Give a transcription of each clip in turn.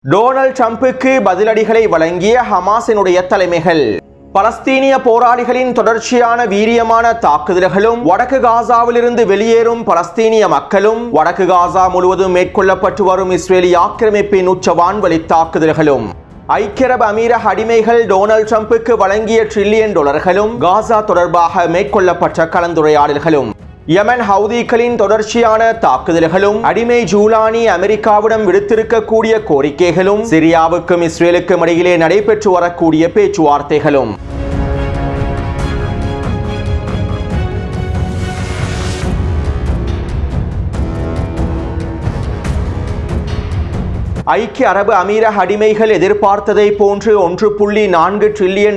Donald ட்ரம்புக்கு பதிலடிகளை வழங்கிய ஹமாஸினுடைய தலைமைகள். பலஸ்தீனிய போராளிகளின் தொடர்ச்சியான வீரியமான தாக்குதல்களும் வடக்கு காசாவிலிருந்து வெளியேறும் பலஸ்தீனிய மக்களும் வடக்கு காசா முழுவதும் மேற்கொள்ளப்பட்டு வரும் இஸ்ரேலி ஆக்கிரமிப்பின் உச்ச வான்வழி தாக்குதல்களும் ஐக்கிய அரபு அமீரக அடிமைகள் டொனால்ட் ட்ரம்புக்கு வழங்கிய $1 டிரில்லியன் காசா தொடர்பாக மேற்கொள்ளப்பட்ட கலந்துரையாடல்களும் யமன் ஹவுதிகளின் தொடர்ச்சியான தாக்குதல்களும் அடிமை ஜூலானி அமெரிக்காவிடம் விடுத்திருக்கக்கூடிய கோரிக்கைகளும் சிரியாவுக்கும் இஸ்ரேலுக்கும் இடையிலே நடைபெற்று வரக்கூடிய பேச்சுவார்த்தைகளும் ஐக்கிய அரபு அமீரக அடிமைகள் எதிர்பார்த்ததை போன்று $1.4 டிரில்லியன்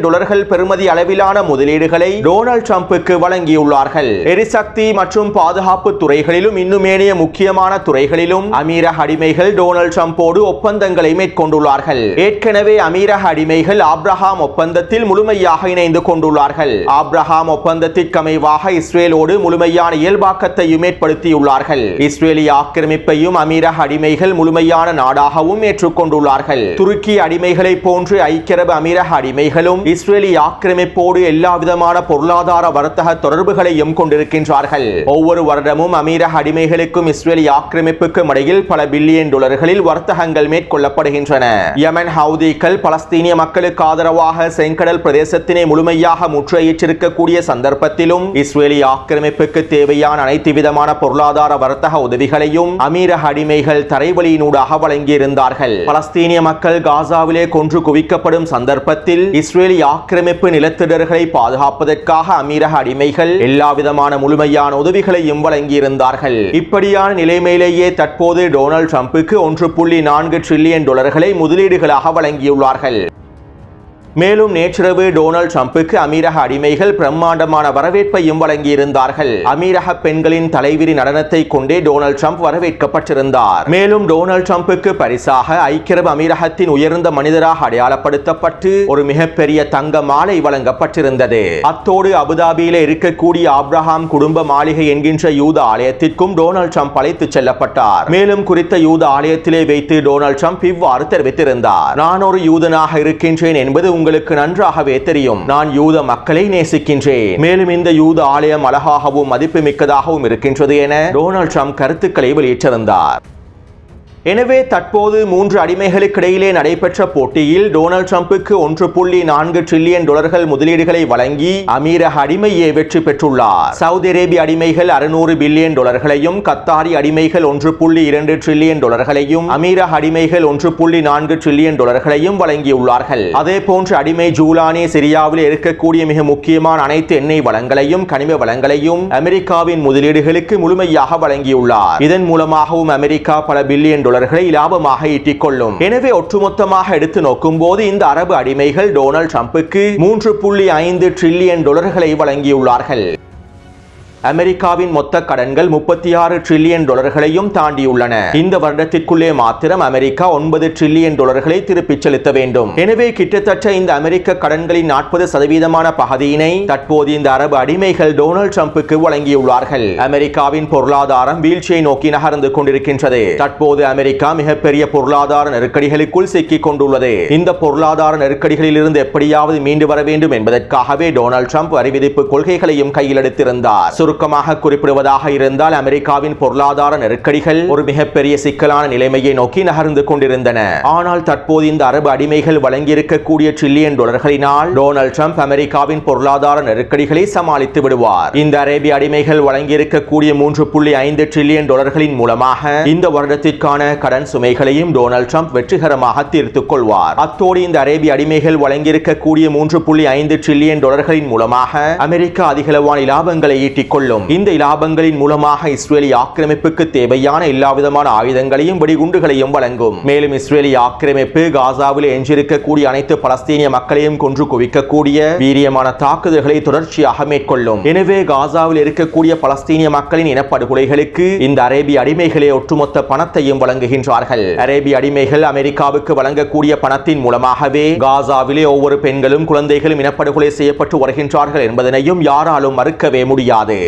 பெறுமதி அளவிலான முதலீடுகளை டொனால்ட் ட்ரம்புக்கு வழங்கியுள்ளார்கள். எரிசக்தி மற்றும் பாதுகாப்பு துறைகளிலும் இன்னும் ஏனைய முக்கியமான துறைகளிலும் அமீரக அடிமைகள் டொனால்ட் ட்ரம்போடு ஒப்பந்தங்களை மேற்கொண்டுள்ளார்கள். ஏற்கனவே அமீரக அடிமைகள் ஆப்ரஹாம் ஒப்பந்தத்தில் முழுமையாக இணைந்து கொண்டுள்ளார்கள். ஆப்ரஹாம் ஒப்பந்தத்திற்கு அமைவாக இஸ்ரேலோடு முழுமையான இயல்பாக்கத்தையும் ஏற்படுத்தியுள்ளார்கள். இஸ்ரேலிய ஆக்கிரமிப்பையும் அமீரக அடிமைகள் முழுமையான நாடாக ஏற்றுக்கொண்டுள்ளார்கள். துருக்கி அடிமைகளை போன்று ஐக்கிய அரபு அமீரக அடிமைகளும் இஸ்ரேலி ஆக்கிரமிப்போடு எல்லா விதமான பொருளாதார வர்த்தக தொடர்புகளையும் கொண்டிருக்கின்றார்கள். ஒவ்வொரு வருடமும் அமீரக அடிமைகளுக்கும் இஸ்ரேலி ஆக்கிரமிப்புக்கும் இடையில் பல $1 பில்லியன் வர்த்தகங்கள் மேற்கொள்ளப்படுகின்றன. யமன் ஹவுதிகள் பலஸ்தீனிய மக்களுக்கு ஆதரவாக செங்கடல் பிரதேசத்தினை முழுமையாக முற்றுகையிட்டிருக்கக்கூடிய சந்தர்ப்பத்திலும் இஸ்ரேலி ஆக்கிரமிப்புக்கு தேவையான அனைத்து விதமான பொருளாதார வர்த்தக உதவிகளையும் அமீரக அடிமைகள் தரைவழியினூடாக வழங்கியிருந்தார்கள். பலஸ்தீனிய மக்கள் காசாவிலே கொன்று குவிக்கப்படும் சந்தர்ப்பத்தில் இஸ்ரேலி ஆக்கிரமிப்பு நிலத்திடர்களை பாதுகாப்பதற்காக அமீரக அடிமைகள் எல்லாவிதமான முழுமையான உதவிகளையும் வழங்கியிருந்தார்கள். இப்படியான நிலைமையிலேயே தற்போது டொனால்ட் ட்ரம்புக்கு $1.4 டிரில்லியன் முதலீடுகளாக வழங்கியுள்ளார்கள். மேலும் நேற்றிரவு டொனால்ட் ட்ரம்புக்கு அமீரக அடிமைகள் பிரம்மாண்டமான வரவேற்பையும் வழங்கியிருந்தார்கள். அமீரக பெண்களின் தலைவிரி நடனத்தை கொண்டே டொனால்ட் ட்ரம்ப் வரவேற்கப்பட்டிருந்தார். மேலும் டொனால்ட் ட்ரம்புக்கு பரிசாக ஐக்கிய அரபு அமீரகத்தின் உயர்ந்த மனிதராக அடையாளப்படுத்தப்பட்டு ஒரு மிகப்பெரிய தங்க மாலை வழங்கப்பட்டிருந்தது. அத்தோடு அபுதாபியில இருக்கக்கூடிய ஆப்ரஹாம் குடும்ப மாளிகை என்கின்ற யூத ஆலயத்திற்கும் டொனால்ட் ட்ரம்ப் அழைத்துச் செல்லப்பட்டார். மேலும் குறித்த யூத ஆலயத்திலே வைத்து டொனால்ட் ட்ரம்ப் இவ்வாறு தெரிவித்திருந்தார்: நான் ஒரு யூதனாக இருக்கின்றேன் என்பது உங்களுக்கு நன்றாகவே தெரியும். நான் யூத மக்களை நேசிக்கின்றேன். மேலும் இந்த யூத ஆலயம் அழகாகவும் மதிப்புமிக்கதாகவும் இருக்கின்றது என டொனால்ட் ட்ரம்ப் கருத்துக்களை வெளியிட்டிருந்தார். எனவே தற்போது 3 அடிமைகளுக்கு இடையிலே நடைபெற்ற போட்டியில் டொனால்ட் ட்ரம்புக்கு $1.4 டிரில்லியன் முதலீடுகளை வழங்கி அமீரக அடிமையை வெற்றி பெற்றுள்ளார். சவுதி அரேபிய அடிமைகள் $600 பில்லியன் கத்தாரி அடிமைகள் $1.2 டிரில்லியன் அமீரக அடிமைகள் $1.4 டிரில்லியன் வழங்கியுள்ளார்கள். அதே போன்று அடிமை ஜூலானி சிரியாவில் இருக்கக்கூடிய மிக முக்கியமான அனைத்து எண்ணெய் வளங்களையும் கனிம வளங்களையும் அமெரிக்காவின் முதலீடுகளுக்கு முழுமையாக வழங்கியுள்ளார். இதன் மூலமாகவும் அமெரிக்கா பல பில்லியன் லாபமாக ஈட்டிக் கொள்ளும். எனவே ஒட்டுமொத்தமாக எடுத்து நோக்கும் போது இந்த அரபு அடிமைகள் டொனால்ட் ட்ரம்புக்கு $3.5 டிரில்லியன் வழங்கியுள்ளார்கள். அமெரிக்காவின் மொத்த கடன்கள் $36 டிரில்லியன் தாண்டியுள்ளன. இந்த வருடத்திற்குள்ளே மாத்திரம் அமெரிக்கா $9 டிரில்லியன் திருப்பிச் செலுத்த வேண்டும். எனவே கிட்டத்தட்ட இந்த அமெரிக்க கடன்களின் 40% பகுதியினை தற்போது இந்த அரபு அடிமைகள் டொனால்ட் ட்ரம்புக்கு வழங்கியுள்ளார்கள். அமெரிக்காவின் பொருளாதாரம் வீழ்ச்சியை நோக்கி நகர்ந்து கொண்டிருக்கின்றது. தற்போது அமெரிக்கா மிகப்பெரிய பொருளாதார நெருக்கடிகளுக்குள் சிக்கிக் கொண்டுள்ளது. இந்த பொருளாதார நெருக்கடிகளில் இருந்து எப்படியாவது மீண்டு வர வேண்டும் என்பதற்காகவே டொனால்ட் ட்ரம்ப் வரி விதிப்பு கொள்கைகளையும் கையில் எடுத்திருந்தார். சுருக்கமாக குறிப்பிடுவதாக இருந்தால் அமெரிக்காவின் பொருளாதார நெருக்கடிகள் ஒரு மிகப்பெரிய சிக்கலான நிலைமையை நோக்கி நகர்ந்து கொண்டிருந்தன. ஆனால் தற்போது இந்த அரபு அடிமைகள் வழங்கியிருக்கக்கூடிய $1 டிரில்லியனால் டொனால்ட் ட்ரம்ப் அமெரிக்காவின் பொருளாதார நெருக்கடிகளை சமாளித்து விடுவார். இந்த அரேபிய அடிமைகள் வழங்கியிருக்கக்கூடிய $3.5 டிரில்லியன் மூலமாக இந்த வருடத்திற்கான கடன் சுமைகளையும் டொனால்ட் ட்ரம்ப் வெற்றிகரமாக தீர்த்துக் கொள்வார். அத்தோடு இந்த அரேபிய அடிமைகள் வழங்கியிருக்கக்கூடிய $3.5 டிரில்லியன் மூலமாக அமெரிக்கா அதிகளவான லாபங்களை ஈட்டிக் கொள்ளும். இந்த இலாபங்களின் மூலமாக இஸ்ரேலி ஆக்கிரமிப்புக்கு தேவையான எல்லாவிதமான ஆயுதங்களையும் வெடிகுண்டுகளையும் வழங்கும். மேலும் இஸ்ரேலி ஆக்கிரமிப்பு காசாவில் எஞ்சிருக்கக்கூடிய அனைத்து பலஸ்தீனிய மக்களையும் கொன்று குவிக்கக்கூடிய வீரியமான தாக்குதல்களை தொடர்ச்சியாக மேற்கொள்ளும். எனவே காசாவில் இருக்கக்கூடிய பலஸ்தீனிய மக்களின் இனப்படுகொலைகளுக்கு இந்த அரேபிய அடிமைகளே ஒட்டுமொத்த பணத்தையும் வழங்குகின்றார்கள். அரேபிய அடிமைகள் அமெரிக்காவுக்கு வழங்கக்கூடிய பணத்தின் மூலமாகவே காசாவிலே ஒவ்வொரு பெண்களும் குழந்தைகளும் இனப்படுகொலை செய்யப்பட்டு வருகின்றார்கள் என்பதனையும் யாராலும் மறுக்கவே முடியாது.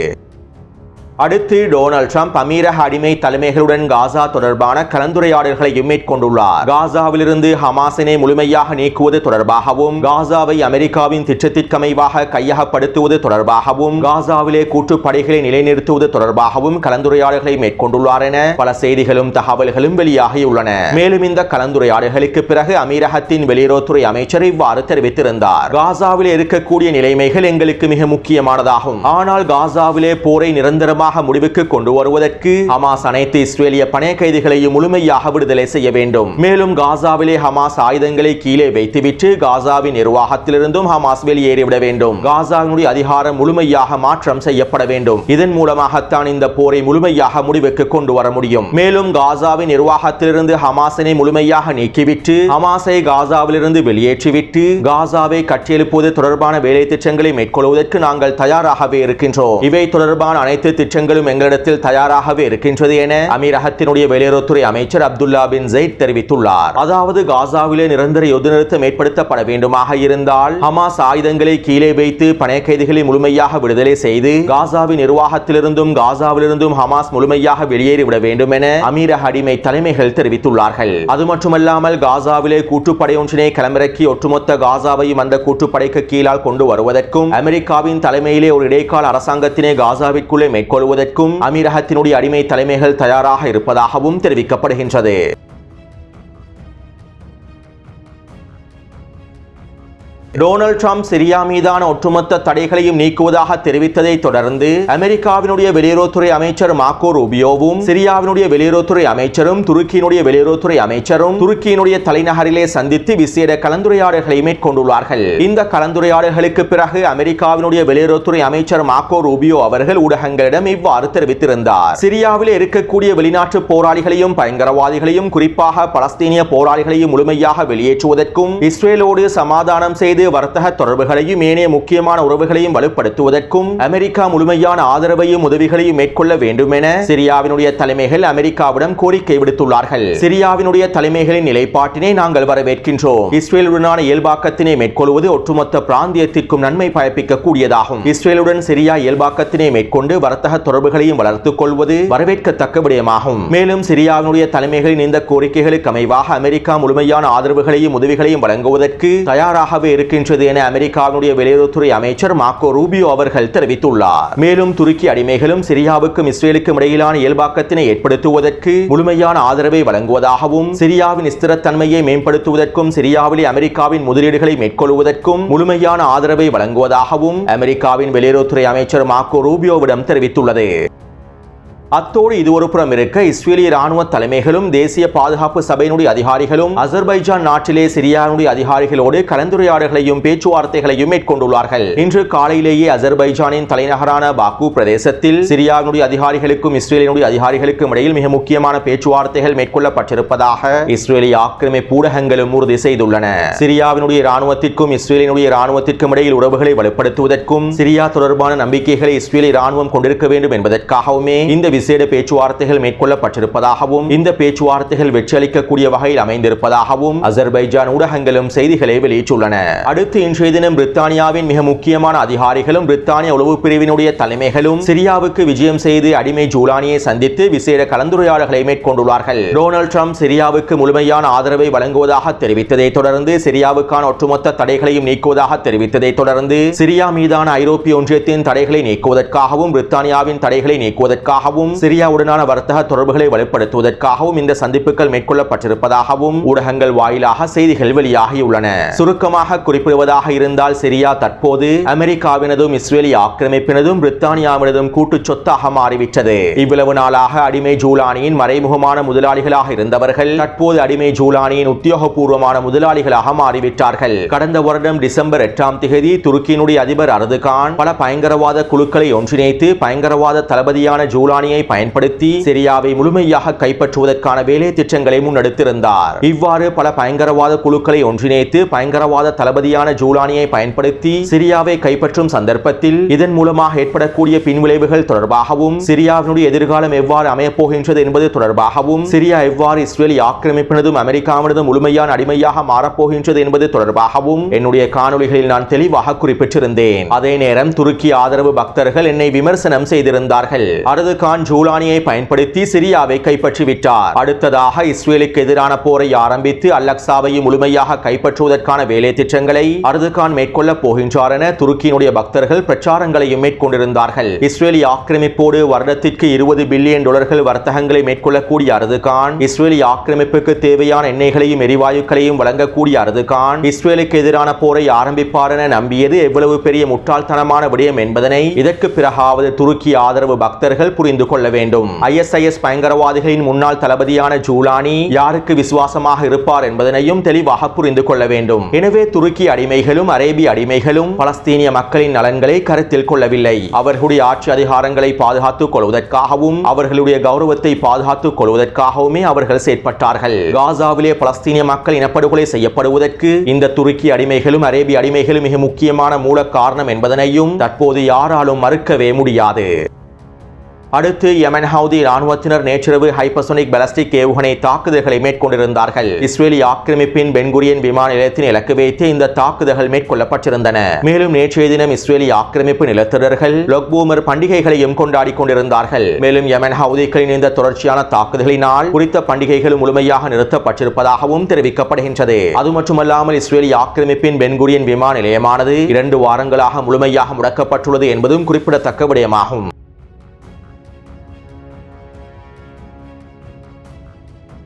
அடுத்து டொனால்ட் ட்ரம்ப் அமீரக அடிமை தலைமைகளுடன் காசா தொடர்பான கலந்துரையாடல்களையும் மேற்கொண்டுள்ளார். காசாவிலிருந்து ஹமாஸினை முழுமையாக நீக்குவது தொடர்பாகவும், காசாவை அமெரிக்காவின் திட்டத்திற்கமைவாக கையகப்படுத்துவது தொடர்பாகவும், காசாவிலே கூட்டுப்படைகளை நிலைநிறுத்துவது தொடர்பாகவும் கலந்துரையாடல்களை மேற்கொண்டுள்ளார் என பல செய்திகளும் தகவல்களும் வெளியாகியுள்ளன. மேலும் இந்த கலந்துரையாடல்களுக்கு பிறகு அமீரகத்தின் வெளியுறவுத்துறை அமைச்சர் இவ்வாறு தெரிவித்திருந்தார். காசாவில் இருக்கக்கூடிய நிலைமைகள் எங்களுக்கு மிக முக்கியமானதாகும். ஆனால் காசாவிலே போரை நிரந்தரமாக முடிவுக்கு கொண்டு வருவதற்கு ஹமாஸ் அனைத்து இஸ்ரேலிய பணை கைதிகளையும் முழுமையாக விடுதலை செய்ய வேண்டும். மேலும் காசாவிலே ஹமாஸ் ஆயுதங்களை கீழே வைத்துவிட்டு காசாவின் நிர்வாகத்திலிருந்தும் ஹமாஸ் வெளியேறிவிட வேண்டும். காசாவினுடைய அதிகாரம் முழுமையாக மாற்றம் செய்யப்பட வேண்டும். இதன் மூலமாகத்தான் இந்த போரை முழுமையாக முடிவுக்கு கொண்டு வர முடியும். மேலும் காசாவின் நிர்வாகத்திலிருந்து ஹமாஸினை முழுமையாக நீக்கிவிட்டு ஹமாஸை காசாவிலிருந்து வெளியேற்றிவிட்டு காசாவை கட்டியெழுப்புவது தொடர்பான வேலை திட்டங்களை மேற்கொள்வதற்கு நாங்கள் தயாராகவே இருக்கின்றோம். இவை தொடர்பான அனைத்து திட்டங்களும் எங்களிடத்தில் தயாராகவே இருக்கின்றது என அமீரகத்தினுடைய வெளியுறவுத்துறை அமைச்சர் அப்துல்லா பின் ஜெயித் தெரிவித்துள்ளார். அதாவது காசாவிலே நிரந்தர யுத்த நிறுத்தம் ஏற்படுத்தப்பட வேண்டுமாக இருந்தால் ஹமாஸ் ஆயுதங்களை கீழே வைத்து பணை கைதிகளை முழுமையாக விடுதலை செய்து காசாவின் நிர்வாகத்திலிருந்தும் காசாவிலிருந்தும் ஹமாஸ் முழுமையாக வெளியேறிவிட வேண்டும் என அமீரக அடிமை தலைமைகள் தெரிவித்துள்ளார்கள். அது மட்டுமல்லாமல் காசாவிலே கூட்டுப்படை ஒன்றினை களமிறக்கி ஒட்டுமொத்த காசாவையும் அந்த கூட்டுப்படைக்கு கீழால் கொண்டு வருவதற்கும் அமெரிக்காவின் தலைமையிலே ஒரு இடைக்கால அரசாங்கத்தினை காசாவிற்குள்ளே மேற்கொள்வதற்கும் அமீரகத்தினுடைய அடிமை தலைமைகள் தயாராக இருப்பதாகவும் தெரிவிக்கப்படுகின்றது. டொனால்ட் ட்ரம்ப் சிரியா மீதான ஒட்டுமொத்த தடைகளையும் நீக்குவதாக தெரிவித்ததை தொடர்ந்து அமெரிக்காவினுடைய வெளியுறவுத்துறை அமைச்சர் மார்க்கோ ரூபியோவும் சிரியாவினுடைய வெளியுறவுத்துறை அமைச்சரும் துருக்கியினுடைய வெளியுறவுத்துறை அமைச்சரும் துருக்கியினுடைய தலைநகரிலே சந்தித்து விசேட கலந்துரையாடல்களை மேற்கொண்டுள்ளார்கள். இந்த கலந்துரையாடல்களுக்கு பிறகு அமெரிக்காவினுடைய வெளியுறவுத்துறை அமைச்சர் மார்க்கோ ரூபியோ அவர்கள் ஊடகங்களிடம் இவ்வாறு தெரிவித்திருந்தார். சிரியாவில் இருக்கக்கூடிய வெளிநாட்டு போராளிகளையும் பயங்கரவாதிகளையும் குறிப்பாக பலஸ்தீனிய போராளிகளையும் முழுமையாக வெளியேற்றுவதற்கும் இஸ்ரேலோடு சமாதானம் செய்து வர்த்தக தொடர்புகளையும் ஏனைய முக்கியமான உறவுகளையும் வலுப்படுத்துவதற்கும் அமெரிக்கா முழுமையான ஆதரவையும் உதவிகளையும் மேற்கொள்ள வேண்டும் என சிரியாவினுடைய தலைமைகள் அமெரிக்காவிடம் கோரிக்கை விடுத்துள்ளார்கள். சிரியாவினுடைய தலைமைகளின் நிலைப்பாட்டினை நாங்கள் வரவேற்கின்றோம். இஸ்ரேலுடனான இயல்பாக்கத்தினை மேற்கொள்வது ஒட்டுமொத்த பிராந்தியத்திற்கும் நன்மை பயப்பிக்க கூடியதாகும். இஸ்ரேலுடன் சிரியா இயல்பாக்கத்தினை மேற்கொண்டு வர்த்தக தொடர்புகளையும் வளர்த்துக் கொள்வது வரவேற்கத்தக்க விடயமாகும். மேலும் சிரியாவினுடைய தலைமைகளின் இந்த கோரிக்கைகளுக்கு அமைவாக அமெரிக்கா முழுமையான ஆதரவுகளையும் உதவிகளையும் வழங்குவதற்கு தயாராகவே இருக்கின்றது என அமெரிக்காவினுடைய வெளியுறவுத்துறை அமைச்சர் மார்க்கோ ரூபியோ அவர்கள் தெரிவித்துள்ளார். மேலும் துருக்கி அடிமைகளும் சிரியாவுக்கும் இஸ்ரேலுக்கும் இடையிலான இயல்பாக்கத்தினை ஏற்படுத்துவதற்கு முழுமையான ஆதரவை வழங்குவதாகவும் சிரியாவின் ஸ்திரத்தன்மையை மேம்படுத்துவதற்கும் சிரியாவிலே அமெரிக்காவின் முதலீடுகளை மேற்கொள்வதற்கும் முழுமையான ஆதரவை வழங்குவதாகவும் அமெரிக்காவின் வெளியுறவுத்துறை அமைச்சர் மார்க்கோ ரூபியோவிடம் தெரிவித்துள்ளது. அத்தோடு இது ஒரு புறம் இருக்க இஸ்ரேலிய ராணுவ தலைமைகளும் தேசிய பாதுகாப்பு சபையினுடைய அதிகாரிகளும் அசர்பைஜான் நாட்டிலே சிரியாவுடைய அதிகாரிகளோடு கலந்துரையாடல்களையும் பேச்சுவார்த்தைகளையும் மேற்கொண்டுள்ளார்கள். இன்று காலையிலேயே அசர்பைஜானின் தலைநகரான பாக்கு பிரதேசத்தில் சிரியாவுடைய அதிகாரிகளுக்கும் இஸ்ரேலினுடைய அதிகாரிகளுக்கும் இடையில் மிக முக்கியமான பேச்சுவார்த்தைகள் மேற்கொள்ளப்பட்டிருப்பதாக இஸ்ரேலிய ஆக்கிரமிப்பு ஊடகங்களும் உறுதி செய்துள்ளன. சிரியாவினுடைய ராணுவத்திற்கும் இஸ்ரேலினுடைய ராணுவத்திற்கும் இடையில் உறவுகளை வலுப்படுத்துவதற்கும் சிரியா தொடர்பான நம்பிக்கைகளை இஸ்ரேலிய ராணுவம் கொண்டிருக்க வேண்டும் என்பதற்காகவுமே இந்த விசேட பேச்சுவார்த்தைகள் மேற்கொள்ளப்பட்டிருப்பதாகவும் இந்த பேச்சுவார்த்தைகள் வெற்றியளிக்கக்கூடிய வகையில் அமைந்திருப்பதாகவும் அசர்பைஜான் ஊடகங்களும் செய்திகளை வெளியிட்டுள்ளன. அடுத்து இன்றைய தினம் பிரித்தானியாவின் மிக முக்கியமான அதிகாரிகளும் பிரித்தானிய உளவு பிரிவினுடைய தலைமைகளும் சிரியாவுக்கு விஜயம் செய்து அடிமை ஜூலானியை சந்தித்து விசேட கலந்துரையாடல்களை மேற்கொண்டுள்ளார்கள். டொனால்ட் ட்ரம்ப் சிரியாவுக்கு முழுமையான ஆதரவை வழங்குவதாக தெரிவித்ததை தொடர்ந்து சிரியாவுக்கான ஒட்டுமொத்த தடைகளையும் நீக்குவதாக தெரிவித்ததை தொடர்ந்து சிரியா மீதான ஐரோப்பிய ஒன்றியத்தின் தடைகளை நீக்குவதற்காகவும் பிரித்தானியாவின் தடைகளை நீக்குவதற்காகவும் சிரியாவுடனான வர்த்தக தொடர்புகளை வலுப்படுத்துவதற்காகவும் இந்த சந்திப்புகள் மேற்கொள்ளப்பட்டிருப்பதாகவும் ஊடகங்கள் வாயிலாக செய்திகள் வெளியாகியுள்ளன. சுருக்கமாக குறிப்பிடுவதாக இருந்தால் சிரியா தற்போது அமெரிக்காவினதும் இஸ்ரேலிய ஆக்கிரமிப்பினதும் பிரித்தானியாவினதும் கூட்டு சொத்தாக மாறிவிட்டது. இவ்வளவு நாளாக அடிமை ஜூலானியின் மறைமுகமான முதலாளிகளாக இருந்தவர்கள் தற்போது அடிமை ஜூலானியின் உத்தியோகபூர்வமான முதலாளிகளாக மாறிவிட்டார்கள். கடந்த வருடம் டிசம்பர் 8ஆம் தேதி துருக்கியினுடைய அதிபர் அர்துகான் பல பயங்கரவாத குழுக்களை ஒன்றிணைத்து பயங்கரவாத தளபதியான ஜூலானியை ஜூலானியை பயன்படுத்தி சிரியாவை முழுமையாக கைப்பற்றுவதற்கான வேலை திட்டங்களை முன்னெடுத்திருந்தார். இவ்வாறு பல பயங்கரவாத குழுக்களை ஒன்றிணைத்து பயங்கரவாத தளபதியான ஜூலானியை பயன்படுத்தி சிரியாவை கைப்பற்றும் சந்தர்ப்பத்தில் இதன் மூலமாக ஏற்படக்கூடிய பின்விளைவுகள் தொடர்பாகவும் சிரியாவினுடைய எதிர்காலம் எவ்வாறு அமையப் போகின்றது என்பது தொடர்பாகவும் சிரியா எவ்வாறு இஸ்ரேலி ஆக்கிரமிப்பினதும் அமெரிக்காவினதும் முழுமையான அடிமையாக மாறப்போகின்றது என்பது தொடர்பாகவும் என்னுடைய காணொளிகளில் நான் தெளிவாக குறிப்பிட்டிருந்தேன். அதே நேரம் துருக்கி ஆதரவு பக்தர்கள் என்னை விமர்சனம் செய்திருந்தார்கள். அர்துகான் ஜூலானியை பயன்படுத்தி சிரியாவை கைப்பற்றிவிட்டார். அடுத்ததாக இஸ்ரேலுக்கு எதிரான போரை ஆரம்பித்து அல்-அக்ஸாவையும் முழுமையாக கைப்பற்றுவதற்கான வேலை திட்டங்களை அர்துகான் மேற்கொள்ள போகின்றார் என துருக்கியினுடைய பக்தர்கள் பிரச்சாரங்களையும் மேற்கொண்டிருந்தார்கள். இஸ்ரேலி ஆக்கிரமிப்போடு வருடத்திற்கு $20 பில்லியன் வர்த்தகங்களை மேற்கொள்ளக்கூடிய அர்துகான் இஸ்ரேலி ஆக்கிரமிப்புக்கு தேவையான எண்ணெய்களையும் எரிவாயுக்களையும் வழங்கக்கூடிய அர்துகான் இஸ்ரேலுக்கு எதிரான போரை ஆரம்பிப்பார் என நம்பியது எவ்வளவு பெரிய முட்டாள்தனமான விடயம் என்பதனை இதற்கு பிறகாவது துருக்கி ஆதரவு பக்தர்கள் புரிந்து கொள்ள வேண்டும். ISIS பயங்கரவாதிகளின் முன்னாள் தளபதியான ஜூலானி யாருக்கு விசுவாசமாக இருப்பார் என்பதனையும் தெளிவாக புரிந்து கொள்ள வேண்டும். எனவே துருக்கி அடிமைகளும் அரேபிய அடிமைகளும் பலஸ்தீனிய மக்களின் நலன்களை கருத்தில் கொள்ளவில்லை. அவர்களுடைய ஆட்சி அதிகாரங்களை பாதுகாத்துக் கொள்வதற்காகவும் அவர்களுடைய கௌரவத்தை பாதுகாத்துக் கொள்வதற்காகவுமே அவர்கள் செயற்பட்டார்கள். காசாவிலே பலஸ்தீனிய மக்கள் இனப்படுகொலை செய்யப்படுவதற்கு இந்த துருக்கி அடிமைகளும் அரேபிய அடிமைகளும் மிக முக்கியமான மூல காரணம் என்பதனையும் தற்போது யாராலும் மறுக்கவே முடியாது. அடுத்து யமன் ஹவுதி ராணுவத்தினர் நேற்றிரவு ஹைப்பர்சோனிக் பாலிஸ்டிக் ஏவுகணை தாக்குதல்களை மேற்கொண்டிருந்தார்கள். இஸ்ரேலி ஆக்கிரமிப்பின் பென்குரியன் விமான நிலையத்தின் இலக்கு வைத்து இந்த தாக்குதல்கள் மேற்கொள்ளப்பட்டிருந்தன. மேலும் நேற்றைய தினம் இஸ்ரேலி ஆக்கிரமிப்பு நிலத்தினர்கள் லொக்பூமர் பண்டிகைகளையும் கொண்டாடி கொண்டிருந்தார்கள். மேலும் யமன் ஹவுதிகளின் இந்த தொடர்ச்சியான தாக்குதலினால் குறித்த பண்டிகைகள் முழுமையாக நிறுத்தப்பட்டிருப்பதாகவும் தெரிவிக்கப்படுகின்றது. அது மட்டுமல்லாமல் இஸ்ரேலி ஆக்கிரமிப்பின் பென்குரியன் விமான நிலையமானது 2 வாரங்களாக முழுமையாக முடக்கப்பட்டுள்ளது என்பதும் குறிப்பிடத்தக்க விடயமாகும்.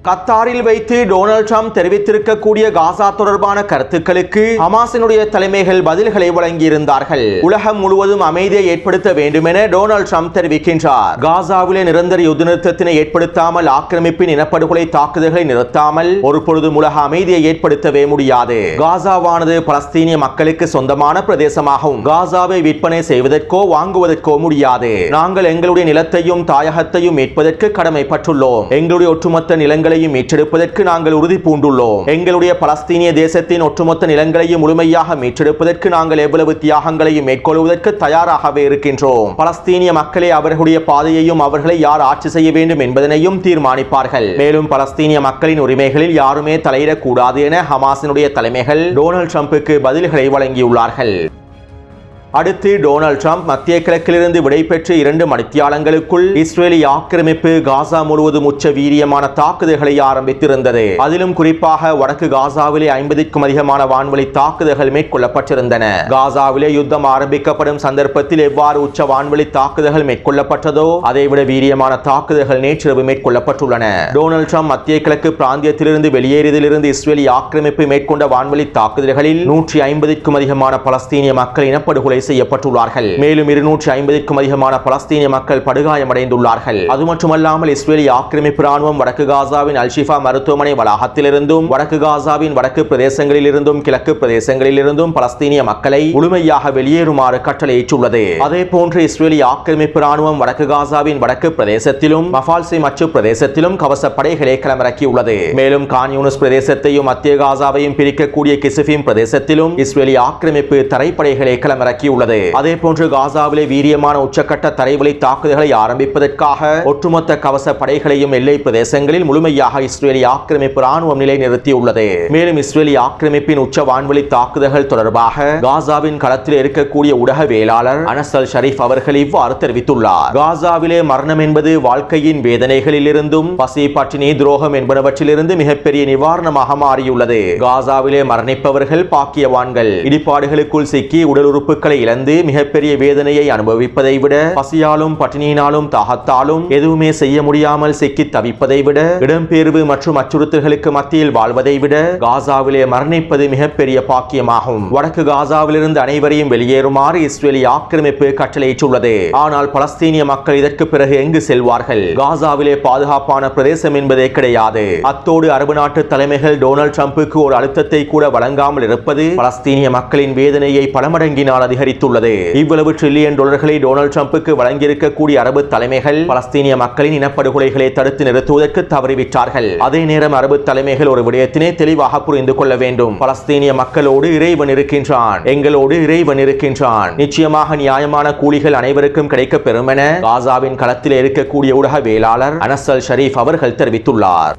கத்தாரில் வைத்து டொனால்ட் ட்ரம்ப் தெரிவித்திருக்கக்கூடிய காசா தொடர்பான கருத்துக்களுக்கு ஹமாஸினுடைய தலைமைகள் பதில்களை வழங்கியிருந்தார்கள். உலகம் முழுவதும் அமைதியை ஏற்படுத்த வேண்டும் என டொனால்ட் ட்ரம்ப் தெரிவிக்கின்றார். காசாவிலே நிரந்தர யுத்த நிறுத்தத்தினை ஏற்படுத்தாமல் ஆக்கிரமிப்பின் இனப்படுகொலை தாக்குதல்களை நிறுத்தாமல் ஒரு பொழுதும் உலக அமைதியை ஏற்படுத்தவே முடியாது. காசாவானது பலஸ்தீனிய மக்களுக்கு சொந்தமான பிரதேசமாகும். காசாவை விற்பனை செய்வதற்கோ வாங்குவதற்கோ முடியாது. நாங்கள் எங்களுடைய நிலத்தையும் தாயகத்தையும் மீட்பதற்கு கடமைப்பட்டுள்ளோம். எங்களுடைய ஒட்டுமொத்த நிலங்களை மீட்டெடுப்பதற்கு நாங்கள் உறுதி பூண்டுள்ளோம். எங்களுடைய பலஸ்தீனிய தேசத்தின் ஒட்டுமொத்த நிலங்களையும் முழுமையாக மீட்டெடுப்பதற்கு நாங்கள் எவ்வளவு தியாகங்களையும் மேற்கொள்வதற்கு தயாராகவே இருக்கின்றோம். பலஸ்தீனிய மக்களே அவர்களுடைய பாதையையும் அவர்களை யார் ஆட்சி செய்ய வேண்டும் என்பதனையும் தீர்மானிப்பார்கள். மேலும் பலஸ்தீனிய மக்களின் உரிமைகளில் யாருமே தலையிடக்கூடாது என ஹமாஸினுடைய தலைமைகள் டொனால்ட் ட்ரம்புக்கு பதில்களை வழங்கியுள்ளார்கள். அடுத்து டொனால்ட் ட்ரம்ப் மத்திய கிழக்கிலிருந்து விடைபெற்று 2 மணித்தியாலங்களுக்குள் இஸ்ரேலி ஆக்கிரமிப்பு காசா முழுவதும் உச்ச வீரியமான தாக்குதல்களை ஆரம்பித்திருந்தது. அதிலும் குறிப்பாக வடக்கு காசாவிலே 50க்கும் அதிகமான வான்வழி தாக்குதல்கள் மேற்கொள்ளப்பட்டிருந்தன. காசாவிலே யுத்தம் ஆரம்பிக்கப்படும் சந்தர்ப்பத்தில் எவ்வாறு உச்ச வான்வழி தாக்குதல்கள் மேற்கொள்ளப்பட்டதோ அதைவிட வீரியமான தாக்குதல்கள் நேற்றிரவு மேற்கொள்ளப்பட்டுள்ளன. டொனால்ட் ட்ரம்ப் மத்திய கிழக்கு பிராந்தியத்திலிருந்து வெளியேறியதிலிருந்து இஸ்ரேலி ஆக்கிரமிப்பு மேற்கொண்ட வான்வழி தாக்குதல்களில் 150க்கும் அதிகமான பலஸ்தீனிய மக்கள் இனப்படுகொலை செய்யப்பட்டுள்ளார்கள். மேலும் 250க்கும் அதிகமான பலஸ்தீனிய மக்கள் படுகாயமடைந்துள்ளார்கள். அது மட்டுமல்லாமல் இஸ்ரேலி ஆக்கிரமிப்பு ராணுவம் வடக்கு காசாவின் அல்-ஷிஃபா மருத்துவமனை வளாகத்திலிருந்தும் வடக்கு காசாவின் வடக்கு பிரதேசங்களில் இருந்தும் கிழக்கு பிரதேசங்களில் இருந்தும் பலஸ்தீனிய மக்களை முழுமையாக வெளியேறுமாறு கட்டளையிட்டுள்ளது. அதே போன்று இஸ்ரேலி ஆக்கிரமிப்பு ராணுவம் வடக்கு காசாவின் வடக்கு பிரதேசத்திலும் மஃபால்சி மச்சு பிரதேசத்திலும் கவச படைகளை களமிறக்கியுள்ளது. மேலும் கான் யூனிஸ் பிரதேசத்தையும் மத்திய காசாவையும் பிரிக்கக்கூடிய கிசிஃபீம் பிரதேசத்திலும் இஸ்ரேலி ஆக்கிரமிப்பு தரைப்படைகளை களமிறக்கி உள்ளது. அதே போன்று காசாவிலே வீரியமான உச்சக்கட்ட தரைவழி தாக்குதல்களை ஆரம்பிப்பதற்காக ஒட்டுமொத்த கவச படைகளையும் எல்லை பிரதேசங்களில் முழுமையாக இஸ்ரேலி ஆக்கிரமிப்பு ராணுவம் நிலைநிறுத்தியுள்ளது. மேலும் இஸ்ரேலி ஆக்கிரமிப்பின் உச்ச வான்வழி தாக்குதல்கள் தொடர்பாக காசாவின் களத்தில் இருக்கக்கூடிய ஊடகவியலாளர் அனஸ் அல் ஷரீப் அவர்கள் இவ்வாறு தெரிவித்துள்ளார். காசாவிலே மரணம் என்பது வாழ்க்கையின் வேதனைகளில் இருந்தும் பசி பட்டினி துரோகம் என்பனவற்றிலிருந்து மிகப்பெரிய நிவாரணமாக மாறியுள்ளது. காசாவிலே மரணிப்பவர்கள் பாக்கியவான்கள். இடிபாடுகளுக்குள் சிக்கி உடல் உறுப்புகளை இழந்து மிகப்பெரிய வேதனையை அனுபவிப்பதை விட பசியாலும் பட்டினியினாலும் தாகத்தாலும் எதுவுமே செய்ய முடியாமல் சிக்கி தவிப்பதை விட இடம்பெயர்வு மற்றும் அச்சுறுத்தல்களுக்கு மத்தியில் வாழ்வதை விட காசாவிலே மரணிப்பது மிகப்பெரிய பாக்கியமாகும். வடக்கு காசாவிலிருந்து அனைவரையும் வெளியேறுமாறு இஸ்ரேலி ஆக்கிரமிப்பு கட்டளையிட்டுள்ளது. ஆனால் பலஸ்தீனிய மக்கள் இதற்கு பிறகு எங்கு செல்வார்கள்? காசாவிலே பாதுகாப்பான பிரதேசம் என்பதே கிடையாது. அத்தோடு அரபு நாட்டு தலைமைகள் டொனால்ட் ட்ரம்புக்கு ஒரு அழுத்தத்தை கூட வழங்காமல் இருப்பது பலஸ்தீனிய மக்களின் வேதனையை பலமடங்கினால் அதிகரிக்கும் அதிகரித்துள்ளது. இவ்வளவு டிரில்லியன் டாலர்களை டொனால்ட் ட்ரம்புக்கு வழங்கியிருக்கக்கூடிய அரபு தலைமைகள் பலஸ்தீனிய மக்களின் இனப்படுகொலைகளை தடுத்து நிறுத்துவதற்கு தவறிவிட்டார்கள். அதே நேரம் அரபு தலைமைகள் ஒரு விடயத்தினை தெளிவாக புரிந்து கொள்ள வேண்டும். பலஸ்தீனிய மக்களோடு இறைவன் இருக்கின்றான், எங்களோடு இறைவன் இருக்கின்றான். நிச்சயமாக நியாயமான கூலிகள் அனைவருக்கும் கிடைக்க பெறும் என காசாவின் களத்தில் இருக்கக்கூடிய ஊடகவியலாளர் அனஸ் அல் ஷரீப் அவர்கள் தெரிவித்துள்ளார்.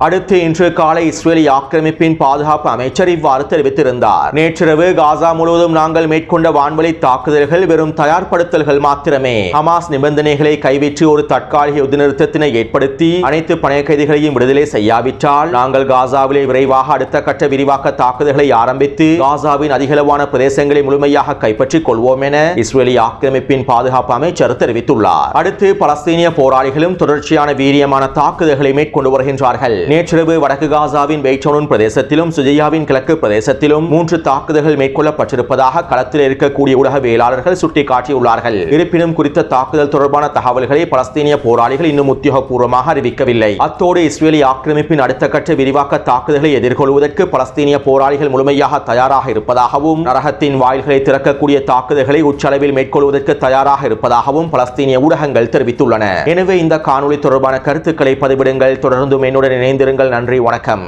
அடுத்து இன்று காலை இஸ்ரேலி ஆக்கிரமிப்பின் பாதுகாப்பு அமைச்சர் இவ்வாறு தெரிவித்திருந்தார். நேற்றிரவு காசா முழுவதும் நாங்கள் மேற்கொண்ட வான்வழி தாக்குதல்கள் வெறும் தயார்படுத்தல்கள் மாத்திரமே. ஹமாஸ் நிபந்தனைகளை கைவிட்டு ஒரு தற்காலிக யுத்த நிறுத்தத்தினை ஏற்படுத்தி அனைத்து பணைய கைதிகளையும் விடுதலை செய்யாவிட்டால் நாங்கள் காசாவிலே விரைவாக அடுத்த கட்ட விரிவாக்க தாக்குதல்களை ஆரம்பித்து காசாவின் அதிகளவான பிரதேசங்களை முழுமையாக கைப்பற்றிக் கொள்வோம் என இஸ்ரேலி ஆக்கிரமிப்பின் பாதுகாப்பு அமைச்சர் தெரிவித்துள்ளார். அடுத்து பலஸ்தீனிய போராளிகளும் தொடர்ச்சியான வீரியமான தாக்குதல்களை மேற்கொண்டு வருகின்றார்கள். நேற்றிரவு வடக்கு காசாவின் பெய்டோன் பிரதேசத்திலும் சுஜையாவின் கிழக்கு பிரதேசத்திலும் 3 தாக்குதல்கள் மேற்கொள்ளப்பட்டிருப்பதாக களத்தில் இருக்கக்கூடிய ஊடகவியலாளர்கள் சுட்டிக்காட்டியுள்ளார்கள். இருப்பினும் குறித்த தாக்குதல் தொடர்பான தகவல்களை பலஸ்தீனிய போராளிகள் இன்னும் உத்தியோகபூர்வமாக அறிவிக்கவில்லை. அத்தோடு இஸ்ரேலி ஆக்கிரமிப்பின் அடுத்த கட்ட விரிவாக்க தாக்குதல்களை எதிர்கொள்வதற்கு பலஸ்தீனிய போராளிகள் முழுமையாக தயாராக இருப்பதாகவும் நரகத்தின் வாயில்களை திறக்கக்கூடிய தாக்குதல்களை உச்சளவில் மேற்கொள்வதற்கு தயாராக இருப்பதாகவும் பலஸ்தீனிய ஊடகங்கள் தெரிவித்துள்ளன. எனவே இந்த காணொலி தொடர்பான கருத்துக்களை பதிவிடுங்கள். தொடர்ந்து என்னுடன் இணைந்திருங்கள். நன்றி, வணக்கம்.